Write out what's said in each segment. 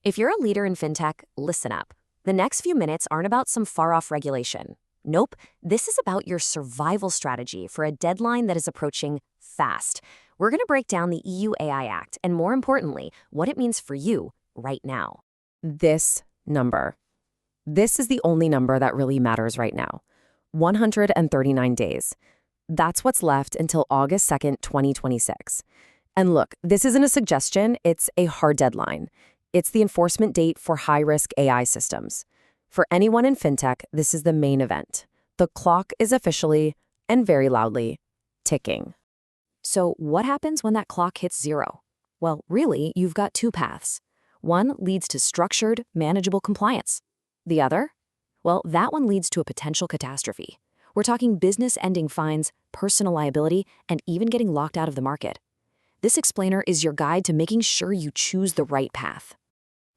If you're a leader in fintech, listen up. The next few minutes aren't about some far-off regulation. Nope, this is about your survival strategy for a deadline that is approaching fast. We're going to break down the EU AI Act and, more importantly, what it means for you right now. This number. This is the only number that really matters right now. 139 days. That's what's left until August 2nd, 2026. And look, this isn't a suggestion, it's a hard deadline. It's the enforcement date for high-risk AI systems. For anyone in fintech, this is the main event. The clock is officially, and very loudly, ticking. So what happens when that clock hits zero? Well, really, you've got two paths. One leads to structured, manageable compliance. The other? Well, that one leads to a potential catastrophe. We're talking business-ending fines, personal liability, and even getting locked out of the market. This explainer is your guide to making sure you choose the right path.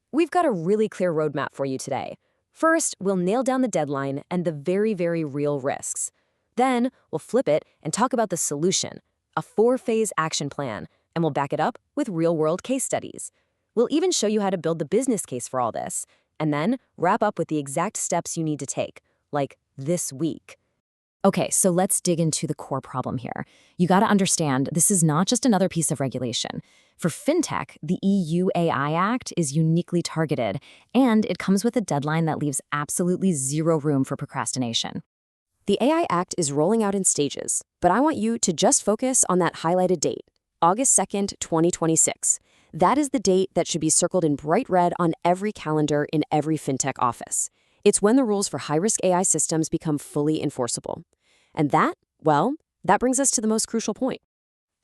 We've got a really clear roadmap for you today. First, we'll nail down the deadline and the very, very real risks. Then, we'll flip it and talk about the solution, a 4-phase action plan, and we'll back it up with real-world case studies. We'll even show you how to build the business case for all this, and then wrap up with the exact steps you need to take, like this week. Okay, so let's dig into the core problem here. You got to understand, this is not just another piece of regulation. For fintech, the EU AI Act is uniquely targeted, and it comes with a deadline that leaves absolutely zero room for procrastination. The AI Act is rolling out in stages, but I want you to just focus on that highlighted date, August 2nd, 2026. That is the date that should be circled in bright red on every calendar in every fintech office. It's when the rules for high-risk AI systems become fully enforceable. And that brings us to the most crucial point.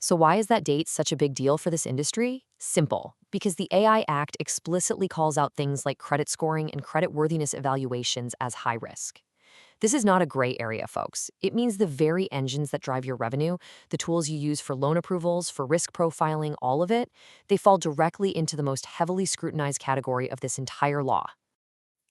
So why is that date such a big deal for this industry? Simple, because the AI Act explicitly calls out things like credit scoring and creditworthiness evaluations as high risk. This is not a gray area, folks. It means the very engines that drive your revenue, the tools you use for loan approvals, for risk profiling, all of it, they fall directly into the most heavily scrutinized category of this entire law.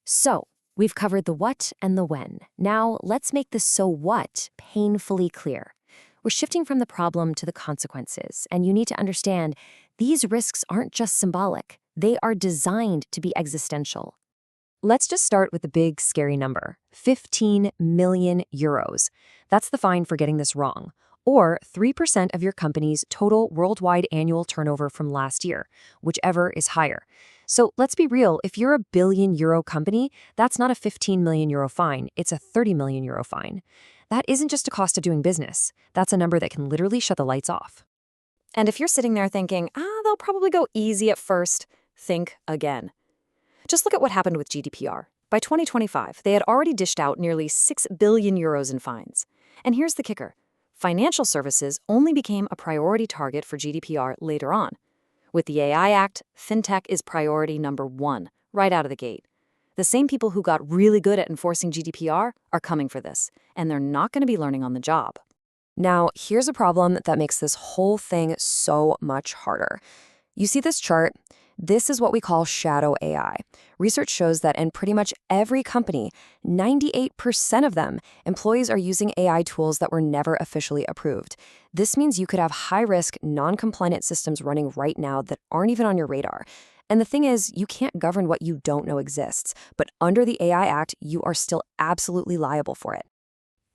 So, we've covered the what and the when. Now, let's make the so what painfully clear. We're shifting from the problem to the consequences, and you need to understand these risks aren't just symbolic. They are designed to be existential. Let's just start with the big, scary number, 15 million euros. That's the fine for getting this wrong, or 3% of your company's total worldwide annual turnover from last year, whichever is higher. So let's be real, if you're a billion-euro company, that's not a 15 million euro fine, it's a 30 million euro fine. That isn't just a cost of doing business. That's a number that can literally shut the lights off. And if you're sitting there thinking, they'll probably go easy at first, think again. Just look at what happened with GDPR. By 2025, they had already dished out nearly 6 billion euros in fines. And here's the kicker. Financial services only became a priority target for GDPR later on. With the AI Act, fintech is priority number 1, right out of the gate. The same people who got really good at enforcing GDPR are coming for this, and they're not going to be learning on the job. Now, here's a problem that makes this whole thing so much harder. You see this chart? This is what we call shadow AI. Research shows that in pretty much every company, 98% of them, employees are using AI tools that were never officially approved. This means you could have high-risk, non-compliant systems running right now that aren't even on your radar. And the thing is, you can't govern what you don't know exists, but under the AI Act, you are still absolutely liable for it.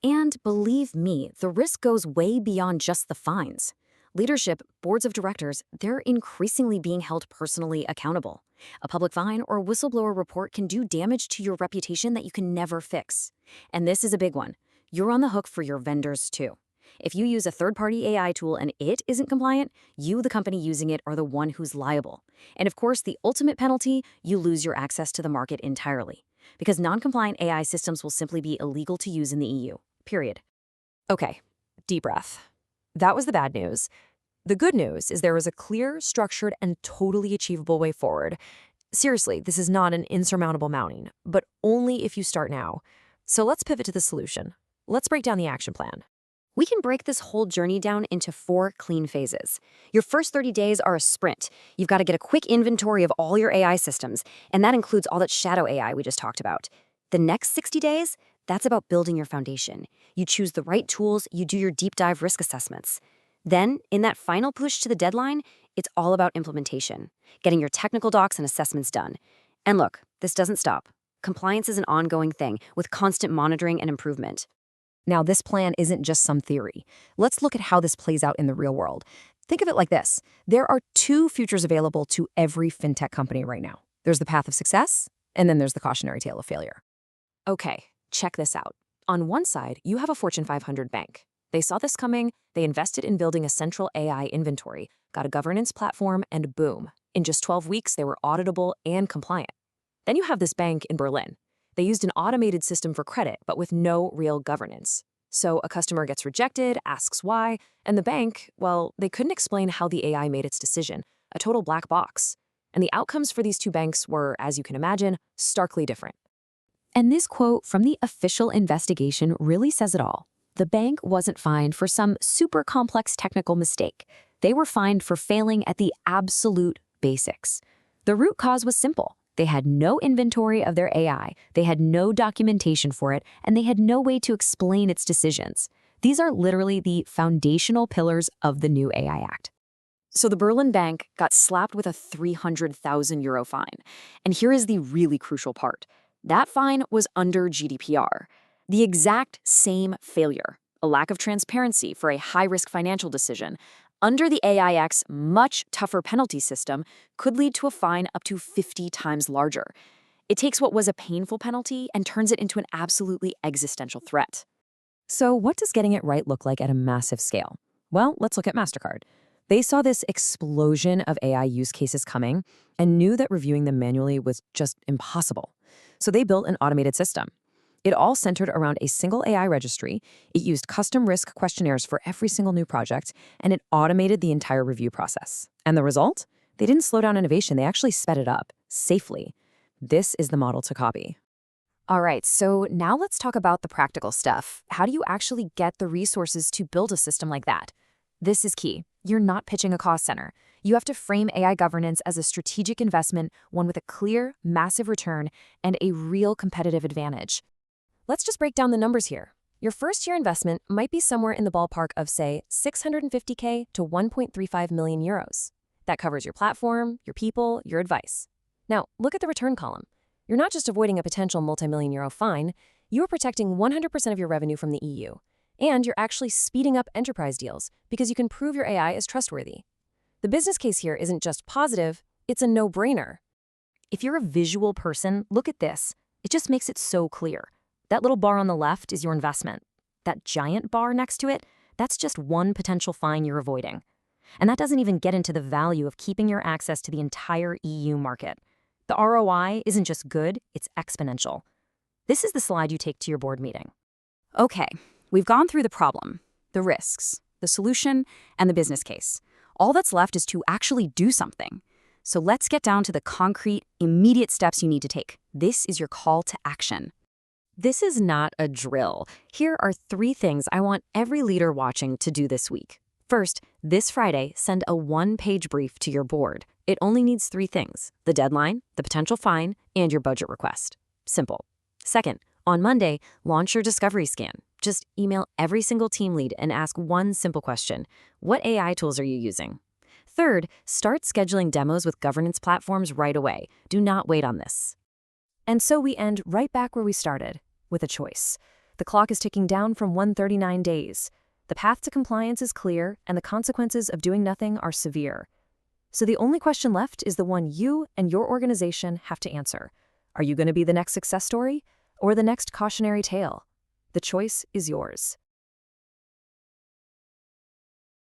And believe me, the risk goes way beyond just the fines. Leadership, boards of directors, they're increasingly being held personally accountable. A public fine or whistleblower report can do damage to your reputation that you can never fix. And this is a big one. You're on the hook for your vendors too. If you use a third-party AI tool and it isn't compliant, you, the company using it, are the one who's liable. And of course, the ultimate penalty, you lose your access to the market entirely. Because non-compliant AI systems will simply be illegal to use in the EU. Period. Okay, deep breath. That was the bad news. The good news is there is a clear, structured, and totally achievable way forward. Seriously, this is not an insurmountable mountain, but only if you start now. So let's pivot to the solution. Let's break down the action plan. We can break this whole journey down into 4 clean phases. Your first 30 days are a sprint. You've got to get a quick inventory of all your AI systems, and that includes all that shadow AI we just talked about. The next 60 days, that's about building your foundation. You choose the right tools, you do your deep dive risk assessments. Then, in that final push to the deadline, It's all about implementation, getting your technical docs and assessments done. And look, this doesn't stop. Compliance is an ongoing thing with constant monitoring and improvement. Now, this plan isn't just some theory. Let's look at how this plays out in the real world. Think of it like this. There are two futures available to every fintech company right now. There's the path of success, and then there's the cautionary tale of failure. Okay, check this out. On one side, you have a Fortune 500 bank. They saw this coming, they invested in building a central AI inventory, got a governance platform, and boom, in just 12 weeks, they were auditable and compliant. Then you have this bank in Berlin. They used an automated system for credit, but with no real governance. So a customer gets rejected, asks why, and the bank, well, they couldn't explain how the AI made its decision, a total black box. And the outcomes for these two banks were, as you can imagine, starkly different. And this quote from the official investigation really says it all. The bank wasn't fined for some super complex technical mistake. They were fined for failing at the absolute basics. The root cause was simple. They had no inventory of their AI, they had no documentation for it, and they had no way to explain its decisions. These are literally the foundational pillars of the new AI Act. So the Berlin bank got slapped with a €300,000 fine. And here is the really crucial part. That fine was under GDPR. The exact same failure, a lack of transparency for a high-risk financial decision, under the AI Act's much tougher penalty system could lead to a fine up to 50 times larger. It takes what was a painful penalty and turns it into an absolutely existential threat. So what does getting it right look like at a massive scale? Well, let's look at MasterCard. They saw this explosion of AI use cases coming and knew that reviewing them manually was just impossible. So they built an automated system. It all centered around a single AI registry. It used custom risk questionnaires for every single new project, and it automated the entire review process. And the result? They didn't slow down innovation, they actually sped it up, safely. This is the model to copy. All right, so now let's talk about the practical stuff. How do you actually get the resources to build a system like that? This is key. You're not pitching a cost center. You have to frame AI governance as a strategic investment, one with a clear, massive return, and a real competitive advantage. Let's just break down the numbers here. Your first-year investment might be somewhere in the ballpark of, say, 650K to 1.35 million euros. That covers your platform, your people, your advice. Now, look at the return column. You're not just avoiding a potential multi-million euro fine, you are protecting 100% of your revenue from the EU. And you're actually speeding up enterprise deals because you can prove your AI is trustworthy. The business case here isn't just positive, it's a no-brainer. If you're a visual person, look at this. It just makes it so clear. That little bar on the left is your investment. That giant bar next to it, that's just one potential fine you're avoiding. And that doesn't even get into the value of keeping your access to the entire EU market. The ROI isn't just good, it's exponential. This is the slide you take to your board meeting. Okay, we've gone through the problem, the risks, the solution, and the business case. All that's left is to actually do something. So let's get down to the concrete, immediate steps you need to take. This is your call to action. This is not a drill. Here are 3 things I want every leader watching to do this week. First, this Friday, send a 1-page brief to your board. It only needs 3 things: the deadline, the potential fine, and your budget request. Simple. Second, on Monday, launch your discovery scan. Just email every single team lead and ask one simple question: what AI tools are you using? Third, start scheduling demos with governance platforms right away. Do not wait on this. And so we end right back where we started, with a choice. The clock is ticking down from 139 days. The path to compliance is clear, and the consequences of doing nothing are severe. So the only question left is the one you and your organization have to answer. Are you going to be the next success story or the next cautionary tale? The choice is yours.